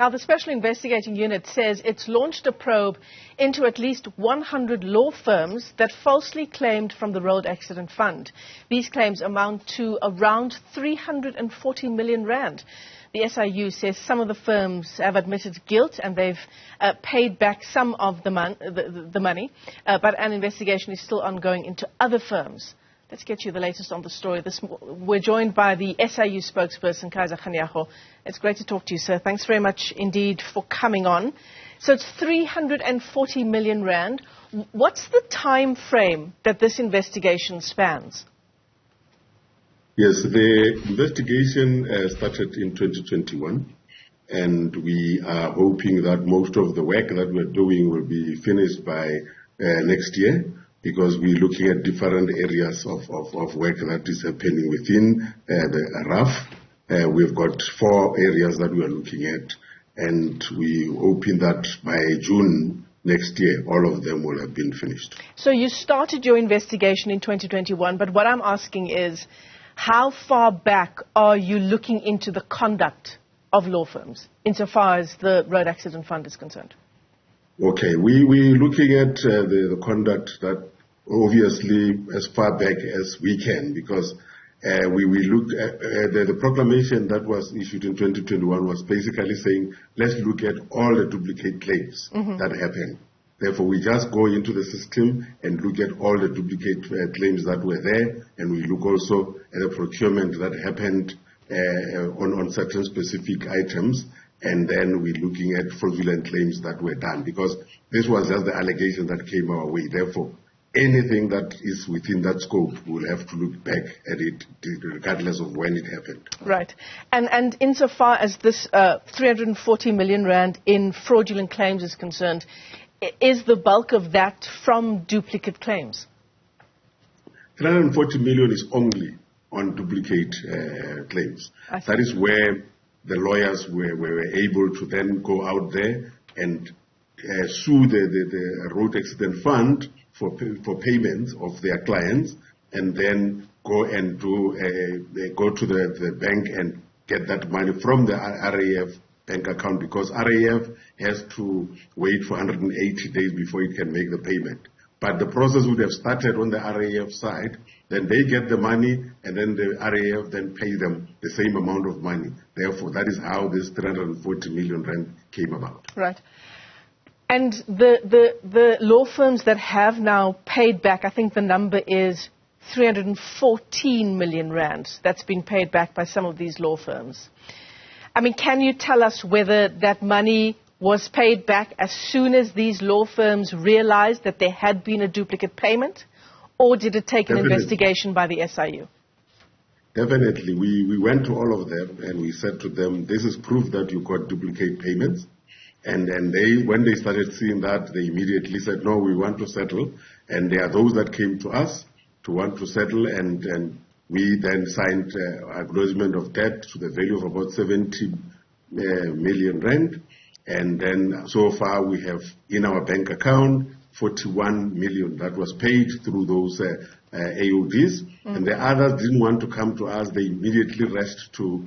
Now, the Special Investigating Unit says it's launched a probe into at least 100 law firms that falsely claimed from the Road Accident Fund. These claims amount to around 340 million rand. The SIU says some of the firms have admitted guilt and they've paid back some of the money, but an investigation is still ongoing into other firms. Let's get you the latest on the story. We're joined by the SIU Spokesperson Kaizer Kganyago. It's great to talk to you, sir. Thanks very much indeed for coming on. So it's 340 million rand. What's the time frame that this investigation spans? Yes, the investigation started in 2021, and we are hoping that most of the work that we're doing will be finished by next year, because we're looking at different areas of work that is happening within the RAF. We've got 4 areas that we are looking at, and we're hoping that by June next year, all of them will have been finished. So you started your investigation in 2021, but what I'm asking is, how far back are you looking into the conduct of law firms, insofar as the Road Accident Fund is concerned? Okay, we're looking at the conduct that obviously as far back as we can, because we looked at the proclamation that was issued in 2021 was basically saying, let's look at all the duplicate claims that happened. Therefore, we just go into the system and look at all the duplicate claims that were there, and we look also at the procurement that happened on certain specific items. And then we're looking at fraudulent claims that were done, because this was just the allegation that came our way. Therefore, anything that is within that scope, we'll have to look back at it regardless of when it happened. Right. And insofar as this 340 million rand in fraudulent claims is concerned, is the bulk of that from duplicate claims? 340 million is only on duplicate claims. That is where the lawyers were able to then go out there and sue the Road Accident Fund for payments of their clients, and then go and go to the bank and get that money from the RAF bank account, because RAF has to wait for 180 days before it can make the payment. But the process would have started on the RAF side, then they get the money, and then the RAF then pay them the same amount of money. Therefore, that is how this 340 million rand came about. Right. And the law firms that have now paid back, I think the number is 314 million rand that's been paid back by some of these law firms. I mean, can you tell us whether that money was paid back as soon as these law firms realized that there had been a duplicate payment, or did it take an investigation by the SIU? Definitely. We went to all of them and we said to them, this is proof that you got duplicate payments. And when they started seeing that, they immediately said, no, we want to settle. And there are those that came to us to want to settle, and we then signed acknowledgement of debt to the value of about 70 million rand. And then so far we have in our bank account 41 million that was paid through those AODs. And the others didn't want to come to us. They immediately rushed to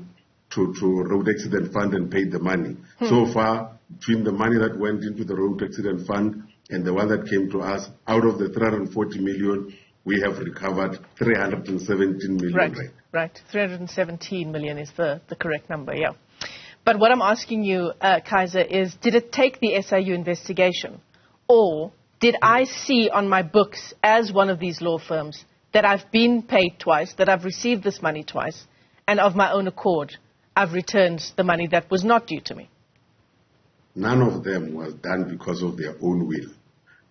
Road Accident Fund and paid the money. So far, between the money that went into the Road Accident Fund and the one that came to us, out of the 340 million, we have recovered 317 million. Right. 317 million is the correct number, yeah. But what I'm asking you, Kaizer, is did it take the SIU investigation, or did I see on my books as one of these law firms that I've been paid twice, that I've received this money twice, and of my own accord, I've returned the money that was not due to me? None of them was done because of their own will.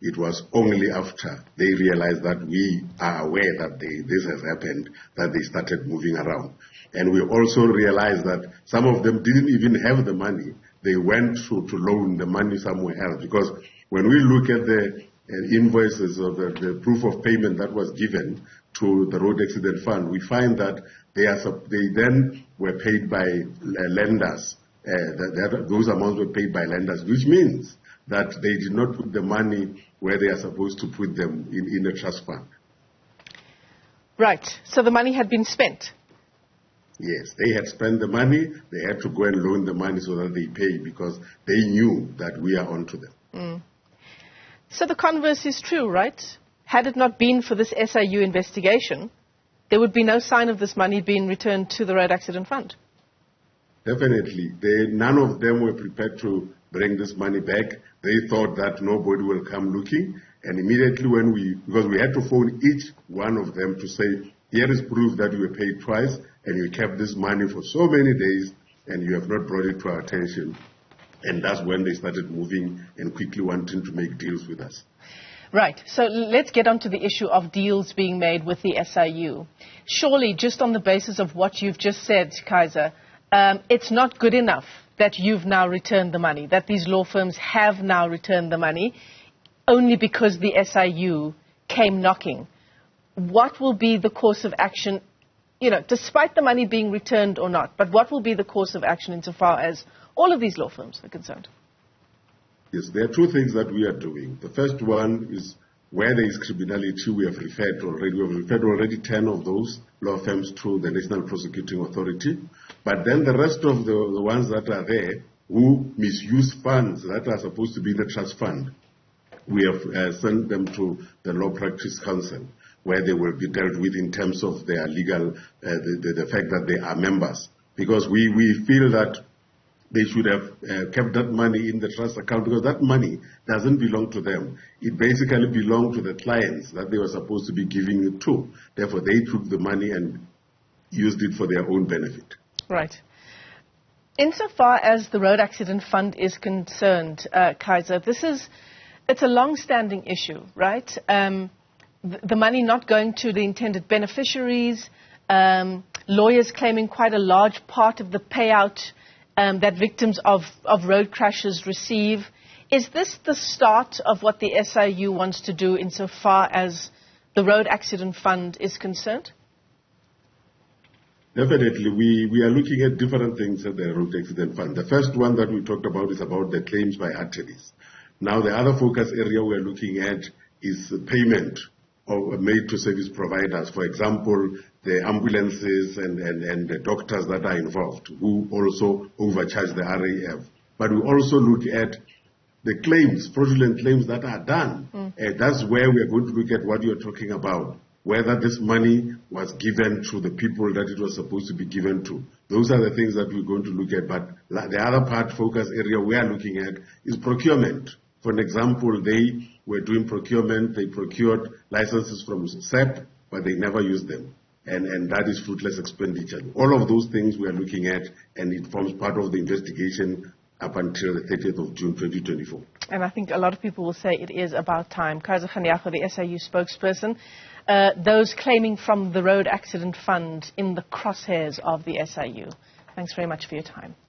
It was only after they realized that we are aware that this has happened that they started moving around. And we also realized that some of them didn't even have the money. They went to loan the money somewhere else. Because when we look at the invoices or the proof of payment that was given to the Road Accident Fund, we find that they then were paid by lenders. Those amounts were paid by lenders, which means that they did not put the money where they are supposed to put them, in a trust fund. Right. So the money had been spent. Yes, they had spent the money, they had to go and loan the money so that they pay because they knew that we are onto them. So the converse is true, right? Had it not been for this SIU investigation, there would be no sign of this money being returned to the Road Accident Fund. Definitely. None of them were prepared to bring this money back. They thought that nobody will come looking. And immediately because we had to phone each one of them to say, here is proof that you were paid twice and you kept this money for so many days and you have not brought it to our attention. And that's when they started moving and quickly wanting to make deals with us. Right. So let's get on to the issue of deals being made with the SIU. Surely, just on the basis of what you've just said, Kaizer, it's not good enough that you've now returned the money, that these law firms have now returned the money, only because the SIU came knocking. What will be the course of action, despite the money being returned or not, but what will be the course of action insofar as all of these law firms are concerned? Yes, there are two things that we are doing. The first one is where there is criminality, we have referred already 10 of those law firms to the National Prosecuting Authority. But then the rest of the ones that are there who misuse funds that are supposed to be in the trust fund, we have sent them to the Law Practice Council, where they will be dealt with in terms of their legal, the fact that they are members. Because we feel that they should have kept that money in the trust account because that money doesn't belong to them. It basically belonged to the clients that they were supposed to be giving it to. Therefore, they took the money and used it for their own benefit. Right. Insofar as the Road Accident Fund is concerned, Kaizer, it's a long-standing issue, right? The money not going to the intended beneficiaries, lawyers claiming quite a large part of the payout that victims of road crashes receive. Is this the start of what the SIU wants to do insofar as the Road Accident Fund is concerned? Definitely. We are looking at different things at the Road Accident Fund. The first one that we talked about is about the claims by arteries. Now, the other focus area we're looking at is payment made to service providers. For example, the ambulances and the doctors that are involved who also overcharge the RAF. But we also look at the claims, fraudulent claims that are done. That's where we're going to look at what you're talking about, whether this money was given to the people that it was supposed to be given to. Those are the things that we're going to look at. But the other focus area we are looking at is procurement. For an example, they were doing procurement. They procured licenses from SEP, but they never used them. And that is fruitless expenditure. All of those things we are looking at, and it forms part of the investigation up until the 30th of June 2024. And I think a lot of people will say it is about time. Kaizer Kganyago, the SIU spokesperson, those claiming from the Road Accident Fund in the crosshairs of the SIU. Thanks very much for your time.